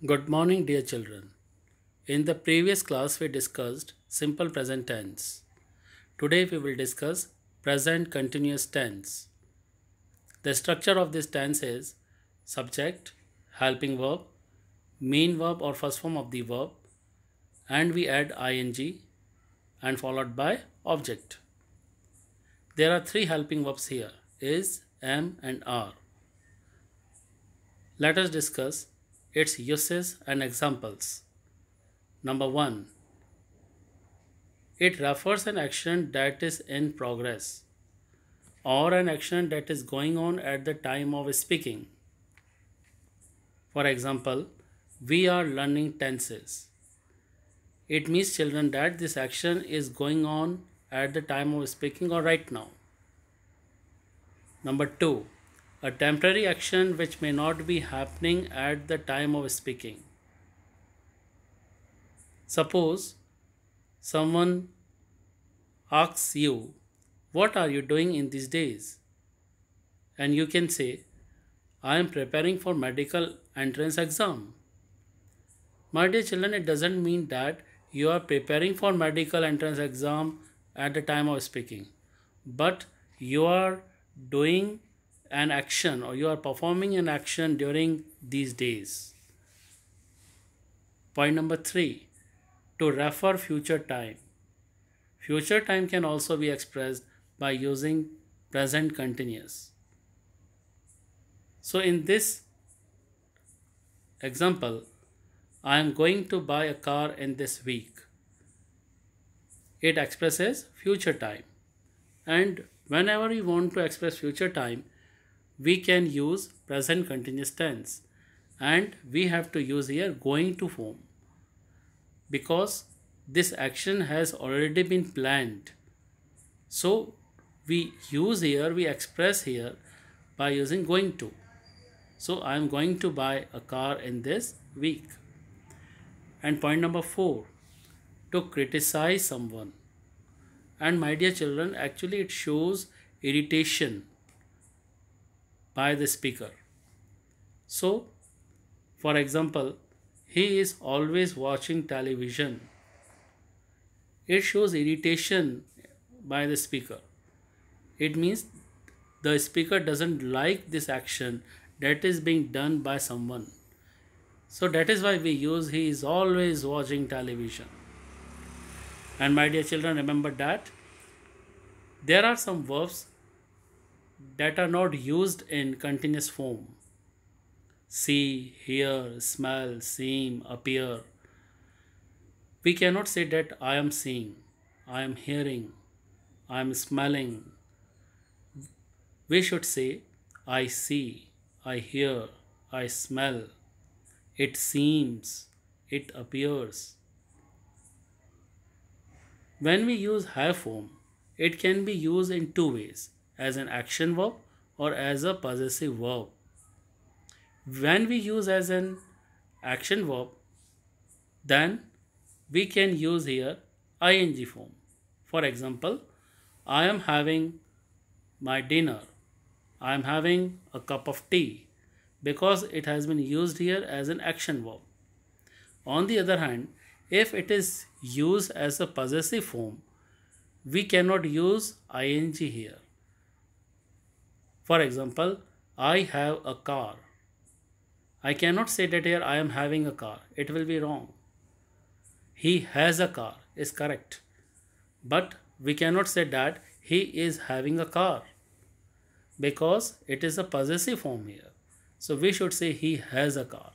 Good morning, dear children. In the previous class, we discussed simple present tense. Today, we will discuss present continuous tense. The structure of this tense is subject, helping verb, main verb or first form of the verb, and we add ing and followed by object. There are three helping verbs here is, am, and are. Let us discuss its uses and examples. Number 1. It refers an action that is in progress or an action that is going on at the time of speaking. For example, we are learning tenses. It means children that this action is going on at the time of speaking or right now. Number 2. A temporary action which may not be happening at the time of speaking. Suppose someone asks you, "What are you doing in these days?" And you can say, "I am preparing for medical entrance exam." My dear children, it doesn't mean that you are preparing for medical entrance exam at the time of speaking, but you are doing an action or you are performing an action during these days. Point number 3. To refer future time. Future time can also be expressed by using present continuous. So in this example, I am going to buy a car in this week. It expresses future time. And whenever we want to express future time, we can use present continuous tense. And we have to use here going to form, because this action has already been planned. So we express here by using going to. So I am going to buy a car in this week. And point number 4, to criticize someone. And my dear children, actually it shows irritation by the speaker. So, for example, he is always watching television. It shows irritation by the speaker. It means the speaker doesn't like this action that is being done by someone. So that is why we use he is always watching television. And my dear children, remember that there are some verbs that are not used in continuous form. See, hear, smell, seem, appear. We cannot say that I am seeing, I am hearing, I am smelling. We should say I see, I hear, I smell, it seems, it appears. When we use have form, it can be used in two ways, as an action verb or as a possessive verb. When we use as an action verb, then we can use here ing form. For example, I am having my dinner. I am having a cup of tea, because it has been used here as an action verb. On the other hand, if it is used as a possessive form, we cannot use ing here. For example, I have a car. I cannot say that here I am having a car. It will be wrong. He has a car is correct. But we cannot say that he is having a car, because it is a possessive form here. So we should say he has a car.